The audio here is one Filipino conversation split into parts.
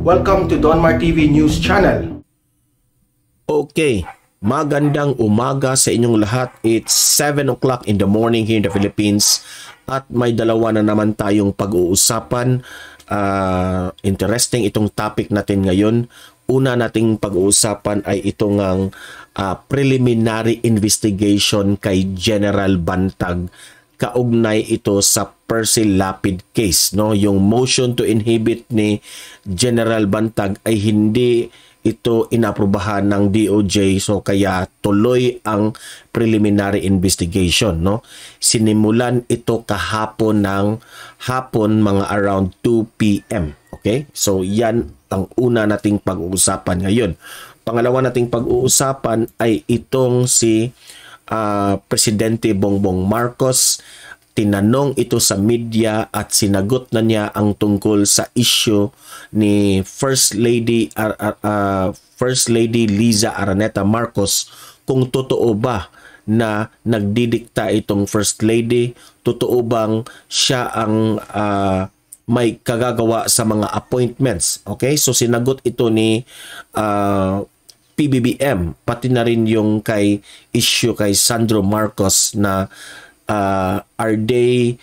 Welcome to Donmar TV News Channel. Okay, magandang umaga sa inyong lahat. It's 7 o'clock in the morning here in the Philippines at may dalawa na naman tayong pag-uusapan. Interesting itong topic natin ngayon. Una nating pag-uusapan ay itong preliminary investigation kay General Bantag. Kaugnay ito sa Percy Lapid case, no? Yung motion to inhibit ni General Bantag ay hindi ito inaprubahan ng DOJ, so kaya tuloy ang preliminary investigation, no? Sinimulan ito kahapon ng hapon, mga around 2 PM. Okay? So yan ang una nating pag-uusapan ngayon. Pangalawa nating pag-uusapan ay itong si Presidente Bongbong Marcos. Tinanong ito sa media at sinagot na niya ang tungkol sa issue ni First Lady Liza Araneta Marcos, kung totoo ba na nagdidikta itong First Lady, totoo bang siya ang may kagagawa sa mga appointments. Okay, so sinagot ito ni PBBM, pati na rin yung kay issue kay Sandro Marcos na are they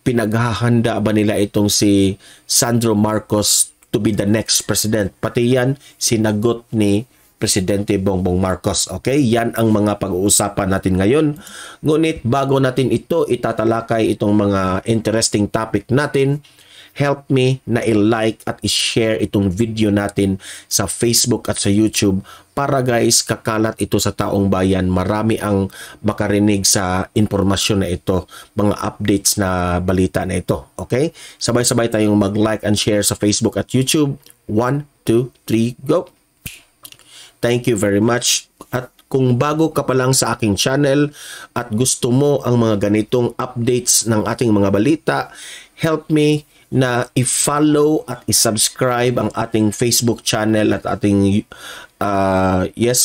pinaghahanda ba nila itong si Sandro Marcos to be the next president. Pati yan sinagot ni Presidente Bongbong Marcos. Okay, yan ang mga pag-uusapan natin ngayon. Ngunit bago natin ito itatalakay itong mga interesting topic natin, help me na i-like at i-share itong video natin sa Facebook at sa YouTube para guys, kakalat ito sa taong bayan. Marami ang makarinig sa informasyon na ito, mga updates na balita na ito. Okay? Sabay-sabay tayong mag-like and share sa Facebook at YouTube. 1, 2, 3, go! Thank you very much. At kung bago ka pa lang sa aking channel at gusto mo ang mga ganitong updates ng ating mga balita, help me na i-follow at i-subscribe ang ating Facebook channel at ating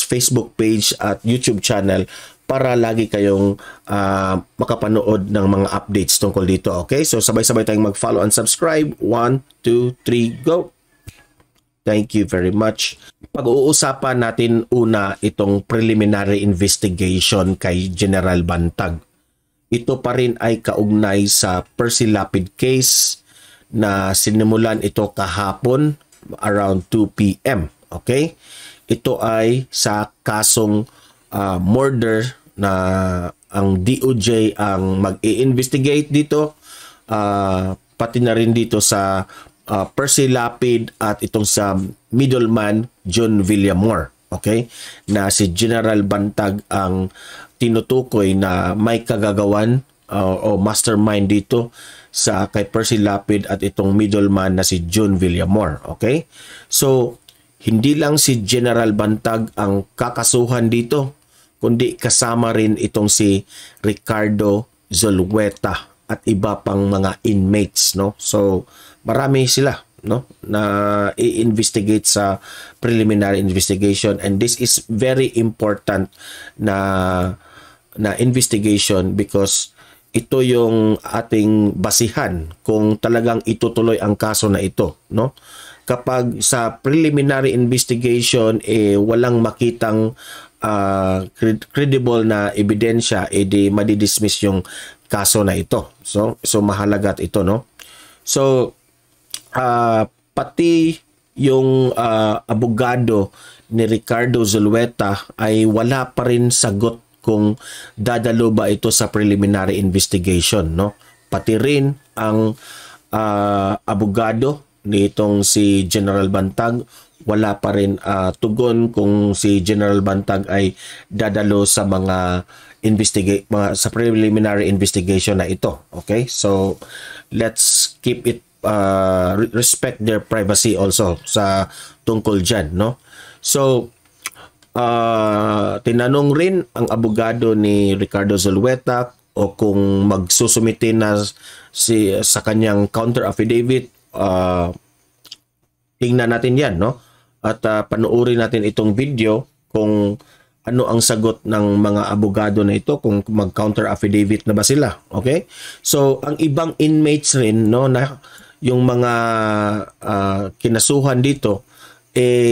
Facebook page at YouTube channel para lagi kayong makapanood ng mga updates tungkol dito. Okay? So sabay-sabay tayong mag-follow and subscribe. 1, 2, 3, go! Thank you very much. Pag-uusapan natin una itong preliminary investigation kay General Bantag. Ito pa rin ay kaugnay sa Percy Lapid case na sinimulan ito kahapon around 2 PM. Okay? Ito ay sa kasong murder na ang DOJ ang mag-i-investigate dito, pati na rin dito sa Percy Lapid at itong sa middleman John Villamor. Okay? Na si General Bantag ang tinutukoy na may kagagawan o mastermind dito sa kay Percy Lapid at itong middleman na si John Villamor. Okay? So, hindi lang si General Bantag ang kakasuhan dito, kundi kasama rin itong si Ricardo Zulueta at iba pang mga inmates, no? So, marami sila, no, na i-investigate sa preliminary investigation, and this is very important na investigation because ito yung ating basihan kung talagang itutuloy ang kaso na ito, no? Kapag sa preliminary investigation walang makitang credible na ebidensya, di madidismiss yung kaso na ito. So mahalaga ito, no? So pati yung abogado ni Ricardo Zulueta ay wala pa rin sagot kung dadalo ba ito sa preliminary investigation, no? Pati rin ang abogado nitong si General Bantag, wala pa rin tugon kung si General Bantag ay dadalo sa mga sa preliminary investigation na ito. Okay? So let's keep it respect their privacy also sa tungkol dyan, no? So tinanong rin ang abogado ni Ricardo Zulueta o kung magsusumite na sa kanyang counter affidavit. Tingnan natin yan, no? At panuorin natin itong video kung ano ang sagot ng mga abogado na ito, kung mag-counter affidavit na ba sila. Okay? So, ang ibang inmates rin, no, na yung mga kinasuhan dito,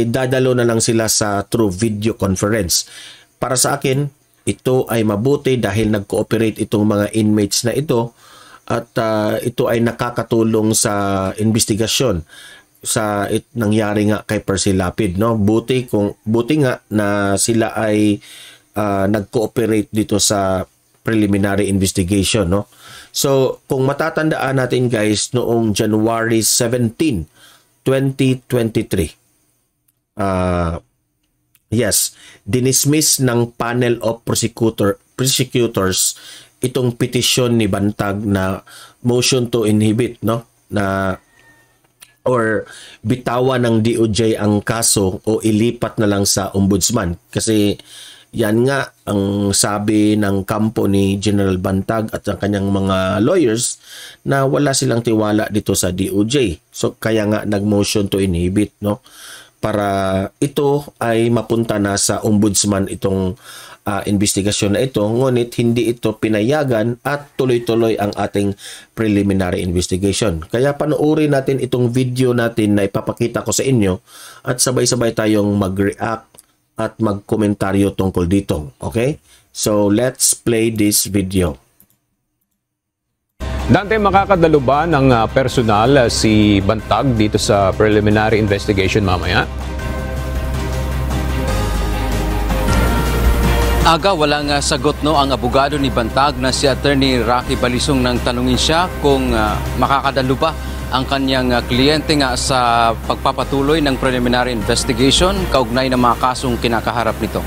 dadalo na lang sila sa through video conference. Para sa akin, ito ay mabuti dahil nag-cooperate itong mga inmates na ito at ito ay nakakatulong sa investigasyon sa nangyari nga kay Percy Lapid, no? Buti nga na sila ay nag-cooperate dito sa preliminary investigation, no? So, kung matatandaan natin guys, noong January 17, 2023, dinismiss ng panel of prosecutors itong petisyon ni Bantag na motion to inhibit, no? Na or bitawan ng DOJ ang kaso o ilipat na lang sa ombudsman. Kasi yan nga ang sabi ng kampo ni General Bantag at ang kanyang mga lawyers na wala silang tiwala dito sa DOJ. So kaya nga nag-motion to inhibit, no? Para ito ay mapunta na sa ombudsman itong investigasyon na ito, ngunit hindi ito pinayagan at tuloy-tuloy ang ating preliminary investigation. Kaya panoorin natin itong video natin na ipapakita ko sa inyo at sabay-sabay tayong mag-react at mag-komentaryo tungkol dito. Okay? So, let's play this video. Dante, makakadalo ba ng personal si Bantag dito sa preliminary investigation mamaya? Aga walang sagot ang abogado ni Bantag na si Attorney Rocky Balisong nang tanungin siya kung makakadalo ba ang kanyang kliyente nga sa pagpapatuloy ng preliminary investigation kaugnay ng mga kasong kinakaharap nito.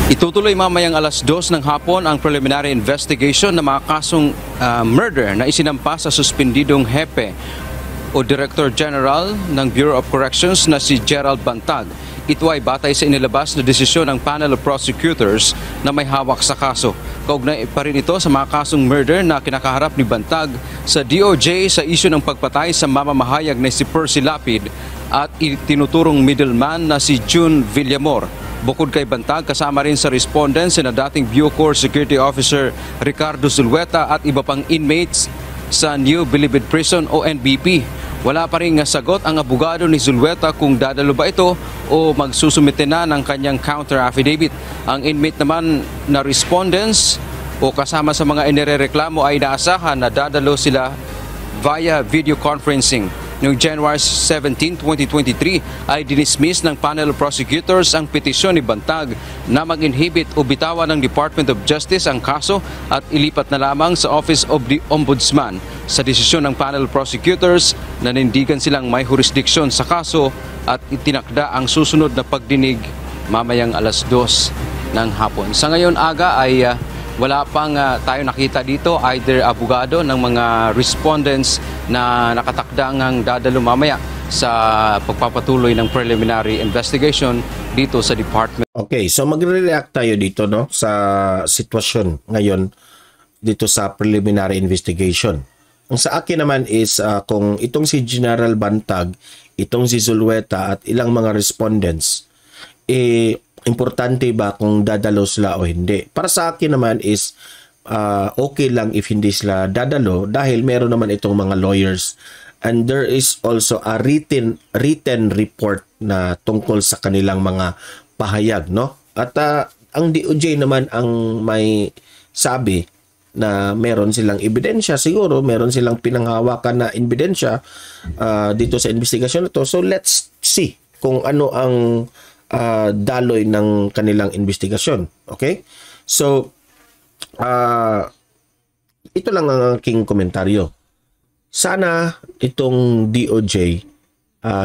Itutuloy mamayang alas 2 ng hapon ang preliminary investigation ng mga kasong murder na isinampa sa suspendidong hepe o Director General ng Bureau of Corrections na si Gerald Bantag. Ito ay batay sa inilabas na desisyon ng panel of prosecutors na may hawak sa kaso. Kaugnay pa rin ito sa mga kasong murder na kinakaharap ni Bantag sa DOJ sa isyu ng pagpatay sa mamamahayag na si Percy Lapid at tinuturong middleman na si June Villamor. Bukod kay Bantag, kasama rin sa respondents na dating Bucor Security Officer Ricardo Zulueta at iba pang inmates sa New Bilibid Prison o NBP. Wala pa rin sagot ang abogado ni Zulueta kung dadalo ba ito o magsusumite na ng kanyang counter affidavit. Ang inmate naman na respondents o kasama sa mga inirereklamo ay naasahan na dadalo sila via video conferencing. Noong January 17, 2023 ay dinismiss ng panel of prosecutors ang petisyon ni Bantag na mag-inhibit o bitawan ng Department of Justice ang kaso at ilipat na lamang sa Office of the Ombudsman. Sa desisyon ng panel of prosecutors, nanindigan silang may jurisdiksyon sa kaso at itinakda ang susunod na pagdinig mamayang alas 2 ng hapon. Sa ngayon aga ay wala pang tayo nakita dito either abogado ng mga respondents na nakatakdang ang dadalo mamaya sa pagpapatuloy ng preliminary investigation dito sa department. Okay, so magre-react tayo dito, no, sa sitwasyon ngayon dito sa preliminary investigation. Ang sa akin naman is kung itong si General Bantag, itong si Zulueta at ilang mga respondents, importante ba kung dadalo sila o hindi? Para sa akin naman is okay lang if hindi sila dadalo dahil meron naman itong mga lawyers and there is also a written report na tungkol sa kanilang mga pahayag, no? At ang DOJ naman ang may sabi na meron silang ebidensya, siguro meron silang pinanghawakan na ebidensya dito sa investigasyon na to. So let's see kung ano ang daloy ng kanilang investigasyon. Okay? So, ito lang ang aking komentaryo. Sana itong DOJ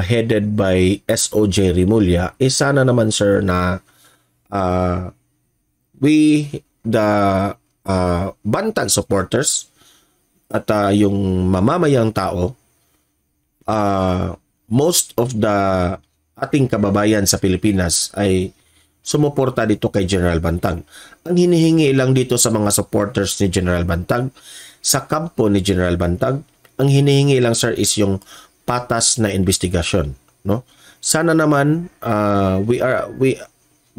headed by SOJ Rimulya, sana naman sir na we the Bantag supporters at yung mamamayang tao, most of the ating kababayan sa Pilipinas ay sumuporta dito kay General Bantag. Ang hinihingi lang dito sa mga supporters ni General Bantag, sa kampo ni General Bantag, ang hinihingi lang sir is yung patas na investigasyon, no? Sana naman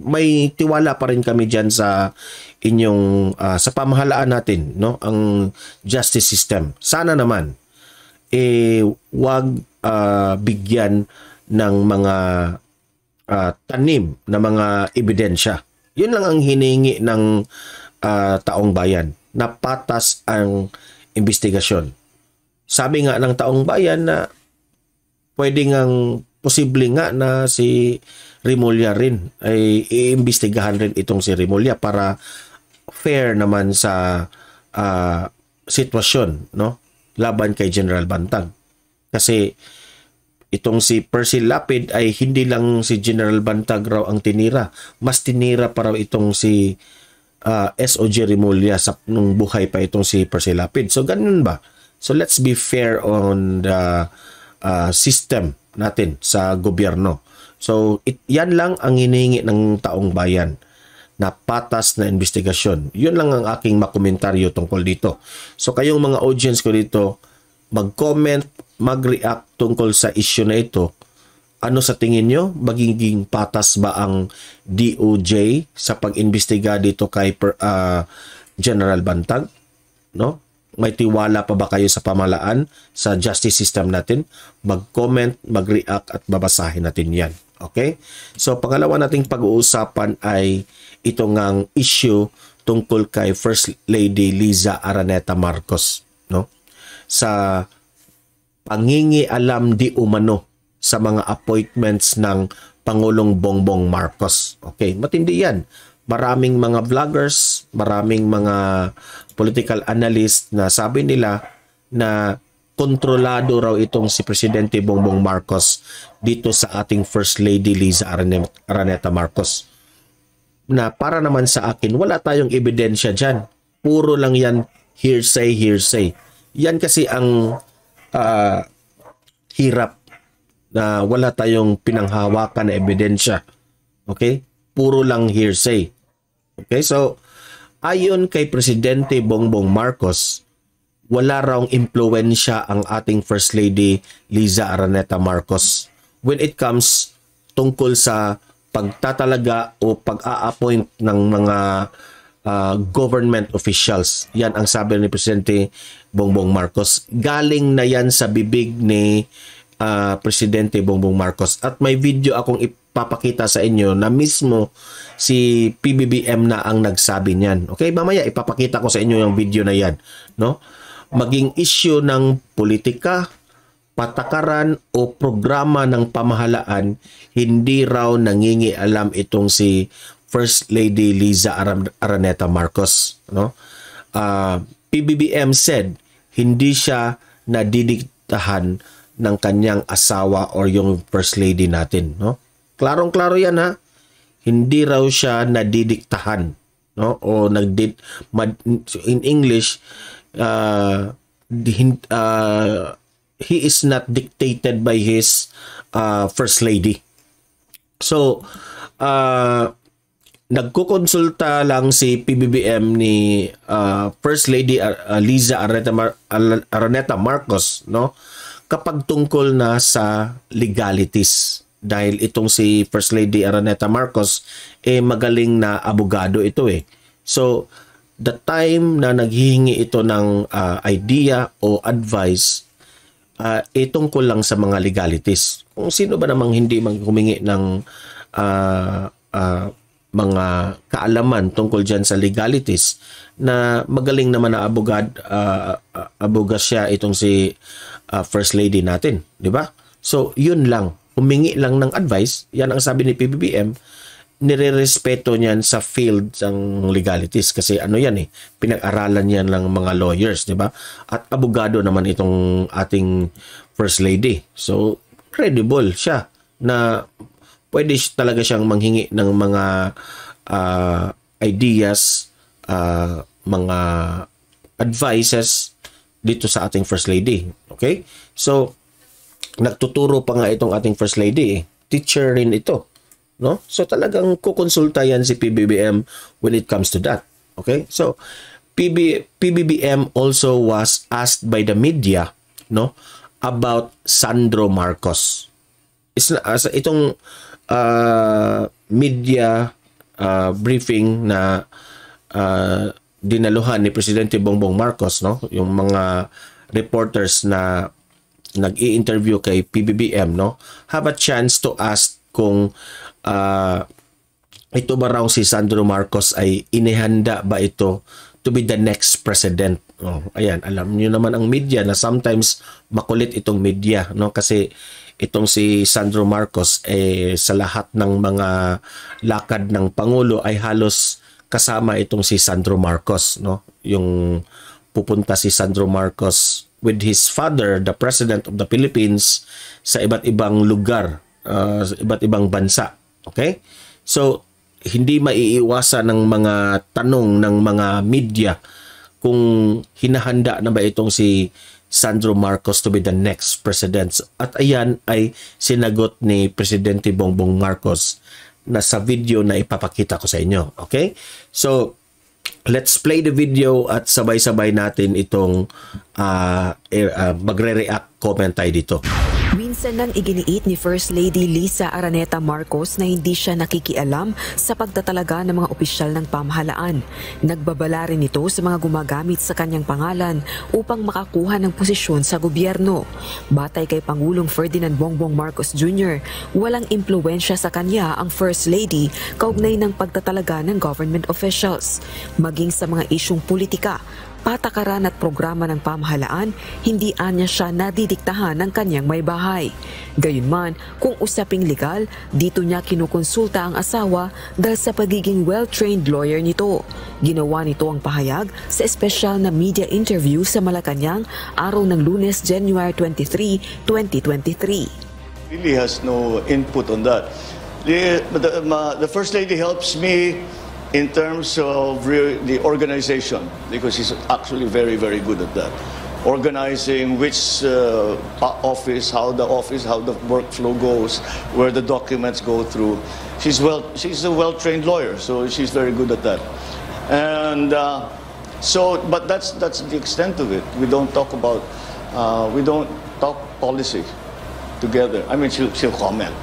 may tiwala pa rin kami diyan sa inyong sa pamahalaan natin, no, ang justice system. Sana naman wag bigyan ng mga tanim na mga ebidensya. Yun lang ang hiningi ng taong bayan, na patas ang investigasyon. Sabi nga ng taong bayan na pwede ngang posible nga na si Remulla rin ay iimbestigahan rin itong si Remulla para fair naman sa sitwasyon, no, laban kay General Bantag. Kasi itong si Percy Lapid ay hindi lang si General Bantag raw ang tinira, mas tinira pa raw itong si SOG Remulla nung buhay pa itong si Percy Lapid. So ganun ba? So let's be fair on the system natin sa gobyerno. So yan lang ang hinihingi ng taong bayan, na patas na investigasyon. Yun lang ang aking makomentaryo tungkol dito. So kayong mga audience ko dito, mag-comment, mag-react tungkol sa issue na ito. Ano sa tingin nyo? Magiging patas ba ang DOJ sa pag-imbestiga dito kay General Bantag? No? May tiwala pa ba kayo sa pamahalaan, sa justice system natin? Mag-comment, mag-react at babasahin natin yan. Okay? So pangalawa nating pag-uusapan ay ito ngang issue tungkol kay First Lady Liza Araneta Marcos, no? Sa pangingialam di umano sa mga appointments ng Pangulong Bongbong Marcos. Okay, matindi yan. Maraming mga vloggers, maraming mga political analyst na sabi nila na kontrolado raw itong si Presidente Bongbong Marcos dito sa ating First Lady Liza Araneta Marcos. Na para naman sa akin, wala tayong ebidensya dyan. Puro lang yan hearsay. Yan kasi ang hirap, na wala tayong pinanghawakan na ebidensya. Okay? Puro lang hearsay. Okay? So, ayon kay Presidente Bongbong Marcos, wala raw impluwensya ang ating First Lady Liza Araneta Marcos when it comes tungkol sa pagtatalaga o pag-a-appoint ng mga government officials. Yan ang sabi ni Presidente Bongbong Marcos. Galing na yan sa bibig ni Presidente Bongbong Marcos. At may video akong ipapakita sa inyo na mismo si PBBM na ang nagsabi niyan. Okay, mamaya ipapakita ko sa inyo yung video na yan, no? Maging issue ng politika, patakaran o programa ng pamahalaan, hindi raw nangingialam itong si First Lady Liza Araneta Marcos, no? PBBM said hindi siya nadidiktahan ng kanyang asawa or yung First Lady natin, no? Klarong-klaro yan, ha. Hindi raw siya nadidiktahan, no? O in English, he is not dictated by his First Lady. So, nagkukonsulta lang si PBBM ni First Lady Liza Araneta Marcos, no, kapag tungkol na sa legalities. Dahil itong si First Lady Araneta Marcos, magaling na abogado ito eh. So, the time na naghihingi ito ng idea o advice, tungkol lang sa mga legalities. Kung sino ba namang hindi humingi ng mga kaalaman tungkol dyan sa legalities, na magaling naman na aboga siya itong si First Lady natin, di ba? So, yun lang. Humingi lang ng advice, yan ang sabi ni PBBM, nire-respeto niyan sa field ng legalities kasi ano yan pinag-aralan yan lang mga lawyers, di ba? At abogado naman itong ating First Lady. So, credible siya na pwede talaga siyang manghingi ng mga ideas, mga advices dito sa ating First Lady. Okay? So, nagtuturo pa nga itong ating First Lady. Teacher rin ito. No? So talagang kukonsulta yan si PBBM when it comes to that. Okay? So PBBM also was asked by the media, no, about Sandro Marcos. Itong media briefing na dinaluhan ni Presidente Bongbong Marcos, no, yung mga reporters na nag-i-interview kay PBBM, no, have a chance to ask kung ito ba raw si Sandro Marcos ay inihanda ba ito to be the next president. Oh, ayan, alam niyo naman ang media na sometimes makulit itong media, no, kasi itong si Sandro Marcos sa lahat ng mga lakad ng Pangulo ay halos kasama itong si Sandro Marcos, no, yung pupunta si Sandro Marcos with his father, the President of the Philippines, sa iba't ibang lugar, sa iba't ibang bansa. Okay? So, hindi maiiwasan ng mga tanong ng mga media kung hinahanda na ba itong si Sandro Marcos to be the next president. At ayan ay sinagot ni Presidente Bongbong Marcos na sa video na ipapakita ko sa inyo. Okay? So, let's play the video at sabay-sabay natin itong magre-react, comment tayo dito. Minsan nang iginiit ni First Lady Liza Araneta Marcos na hindi siya nakikialam sa pagtatalaga ng mga opisyal ng pamahalaan. Nagbabala rin ito sa mga gumagamit sa kanyang pangalan upang makakuha ng posisyon sa gobyerno. Batay kay Pangulong Ferdinand Bongbong Marcos Jr., walang impluwensya sa kanya ang First Lady kaugnay ng pagtatalaga ng government officials. Maging sa mga isyong politika, patakaran at programa ng pamahalaan, hindi anya siya nadidiktahan ng kanyang may bahay. Gayunman, kung usaping legal, dito niya kinukonsulta ang asawa dahil sa pagiging well-trained lawyer nito. Ginawa nito ang pahayag sa espesyal na media interview sa Malacanang araw ng Lunes, January 23, 2023. Really has no input on that. The First Lady helps me in terms of the organization, because she's actually very, very good at that. Organizing which office, how the workflow goes, where the documents go through. She's a well-trained lawyer, so she's very good at that. And but that's the extent of it. We don't talk policy together. I mean, she'll comment.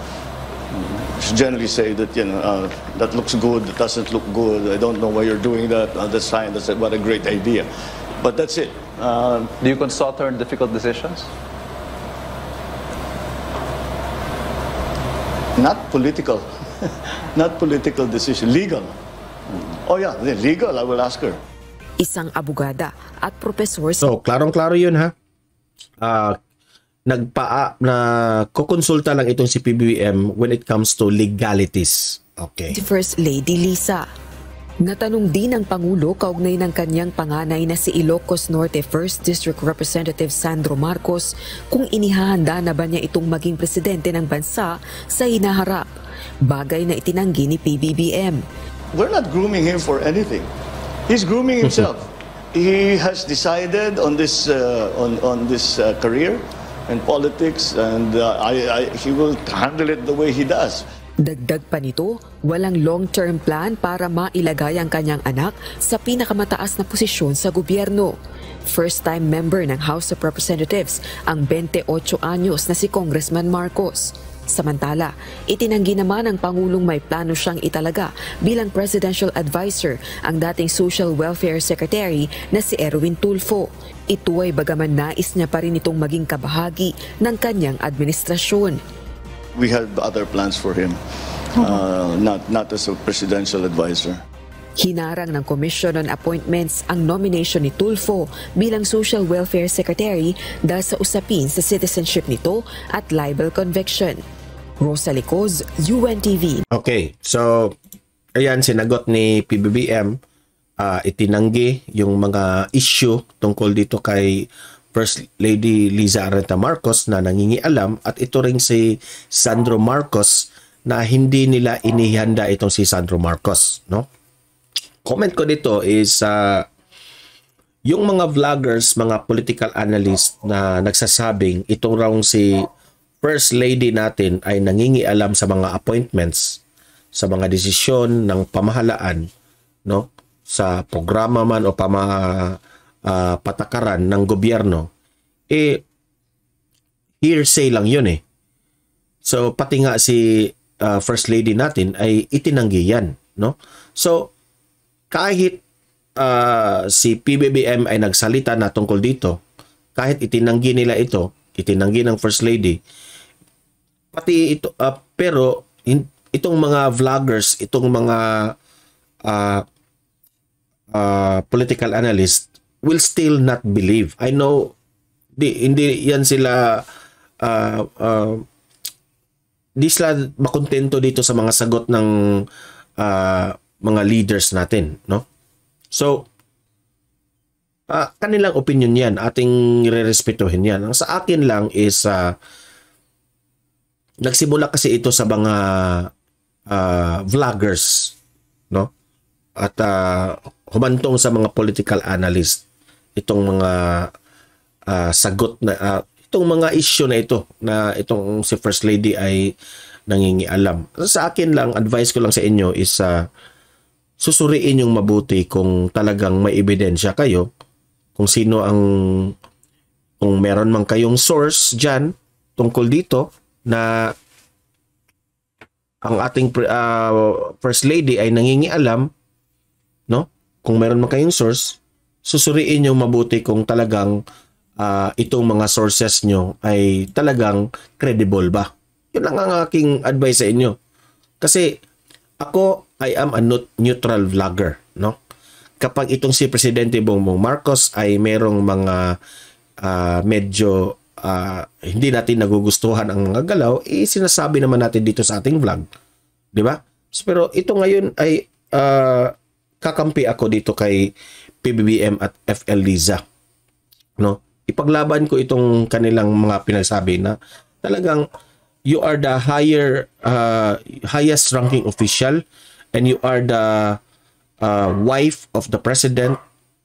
She generally say that, that looks good, that doesn't look good, I don't know why you're doing that, that's fine, what a great idea. But that's it. Do you consult her in difficult decisions? Not political. Not political decision. Legal. Oh yeah, legal, I will ask her. Isang abogada at profesor. So, klarong-klaro yun, ha? Kukonsulta lang itong si PBBM when it comes to legalities. Okay. First Lady Liza. Natanong din ng Pangulo kaugnay ng kanyang panganay na si Ilocos Norte 1st District Representative Sandro Marcos kung inihahanda na ba niya itong maging presidente ng bansa sa hinaharap. Bagay na itinanggi ni PBBM. We're not grooming him for anything. He's grooming himself. He has decided on this career and politics, and he will handle it the way he does. Dagdag pa nito, walang long-term plan para mailagay ang kanyang anak sa pinakamataas na posisyon sa gobyerno. First-time member ng House of Representatives ang 28 anyos na si Congressman Marcos. Samantala, itinanggi naman ng Pangulong may plano siyang italaga bilang Presidential Advisor ang dating Social Welfare Secretary na si Erwin Tulfo. Ito ay bagaman nais niya pa rin itong maging kabahagi ng kanyang administrasyon. We had other plans for him, not as a presidential advisor. Hinarang ng Commission on Appointments ang nomination ni Tulfo bilang Social Welfare Secretary dahil sa usapin sa citizenship nito at libel conviction. Rosa Licoz, UNTV. Okay, so ayan, sinagot ni PBBM, itinanggi yung mga issue tungkol dito kay First Lady Liza Araneta Marcos na nangingialam, at ito ring si Sandro Marcos na hindi nila inihanda itong si Sandro Marcos, no? Comment ko dito is yung mga vloggers, mga political analyst na nagsasabing itong raw si First Lady natin ay nangingialam sa mga appointments, sa mga desisyon ng pamahalaan, no? Sa programa man o patakaran ng gobyerno, hearsay lang yun eh. So pati nga si First Lady natin ay itinanggi yan, no? So kahit si PBBM ay nagsalita na tungkol dito, kahit itinanggi nila ito, itinanggi ng First Lady, pati ito, pero itong mga vloggers, itong mga political analysts will still not believe. I know hindi yan sila di sila makontento dito sa mga sagot ng mga leaders natin, no? So kanilang opinion yan, ating irerespetuhin yan. Ang sa akin lang is nagsimula kasi ito sa mga vloggers, no? At humantong sa mga political analyst itong mga sagot na itong mga issue na ito, na itong si First Lady ay nangingialam. Sa akin lang, advice ko lang sa inyo is susuriin yung mabuti kung talagang may ebidensya kayo, kung sino ang, kung meron man kayong source dyan tungkol dito na ang ating First Lady ay nangingialam, no? Kung meron man kayong source, susuriin nyo mabuti kung talagang itong mga sources nyo ay talagang credible ba. Yun lang ang aking advice sa inyo. Kasi ako, I am a neutral vlogger, no? Kapag itong si Presidente Bongbong Marcos ay merong mga medyo hindi natin nagugustuhan ang mga galaw, sinasabi naman natin dito sa ating vlog. Di ba? Pero ito ngayon ay kakampi ako dito kay PBBM at FL Liza, no? Ipaglaban ko itong kanilang mga pinagsabi na talagang you are the highest ranking official and you are the wife of the president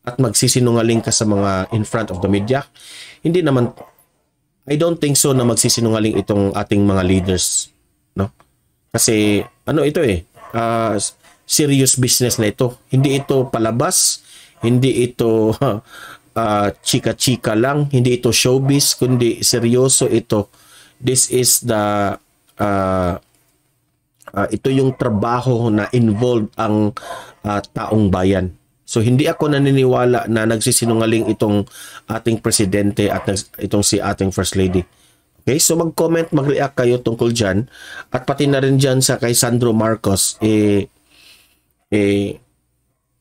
at magsisinungaling ka sa mga in front of the media. Hindi naman, I don't think so na magsisinungaling itong ating mga leaders, no? Kasi ano ito serious business na ito. Hindi ito palabas, hindi ito chika-chika lang, hindi ito showbiz, kundi seryoso ito. This is the ito yung trabaho na involved ang taong bayan. So hindi ako naniniwala na nagsisinungaling itong ating presidente at itong si ating First Lady. Okay, so mag-comment, mag-react kayo tungkol dyan, at pati na rin dyan sa kay Sandro Marcos,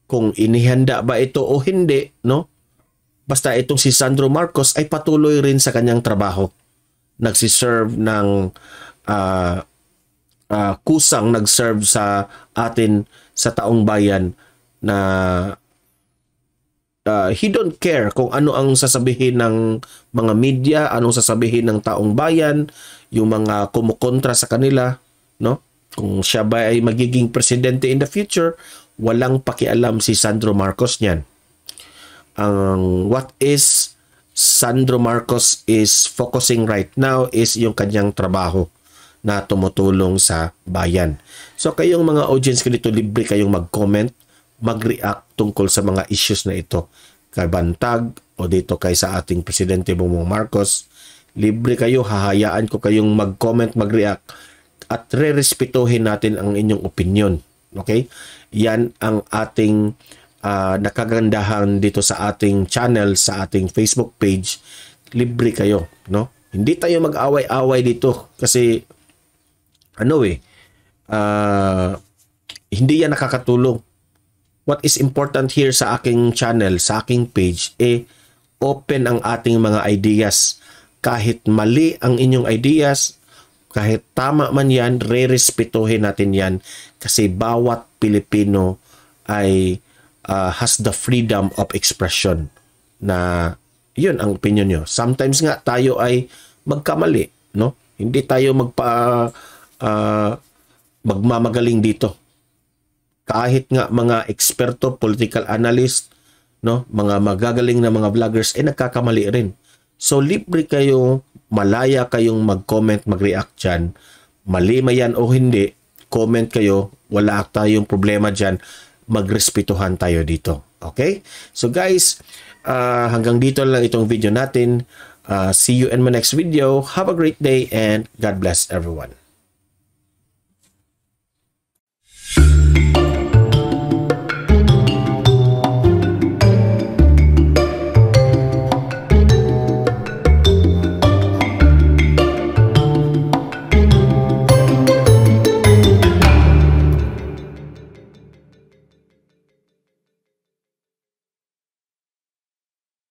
kung inihanda ba ito o hindi, no? Basta itong si Sandro Marcos ay patuloy rin sa kanyang trabaho. Nagsiserve ng kusang nagserve sa atin, sa taong bayan, na he don't care kung ano ang sasabihin ng mga media, anong sasabihin ng taong bayan, yung mga kumukontra sa kanila, no? Kung siya ba ay magiging presidente in the future, walang pakialam si Sandro Marcos niyan. What is Sandro Marcos is focusing right now is yung kanyang trabaho na tumutulong sa bayan. So kayong mga audience ko dito, libre kayong mag-comment, mag-react tungkol sa mga issues na ito. Kay Bantag o dito kay sa ating Presidente Bongbong Marcos, libre kayo, hahayaan ko kayong mag-comment, mag-react, at re-respetuhin natin ang inyong opinion. Okay? Yan ang ating nakagandahan dito sa ating channel, sa ating Facebook page. Libre kayo, no? Hindi tayo mag-away-away dito kasi hindi yan nakakatulong. What is important here sa aking channel, sa aking page, open ang ating mga ideas. Kahit mali ang inyong ideas, kahit tama man yan, re-respetuhin natin yan kasi bawat Pilipino ay has the freedom of expression na yun ang opinion nyo. Sometimes nga tayo ay magkamali, no? Hindi tayo magmamagaling dito. Kahit nga mga eksperto, political analyst, no, mga magagaling na mga vloggers nagkakamali rin. So libre kayo, malaya kayong mag-comment, mag-react dyan. Mali man yan o hindi, comment kayo, wala tayong problema dyan. Magrespetuhan tayo dito. Okay? So guys, hanggang dito lang itong video natin. See you in my next video. Have a great day and God bless everyone.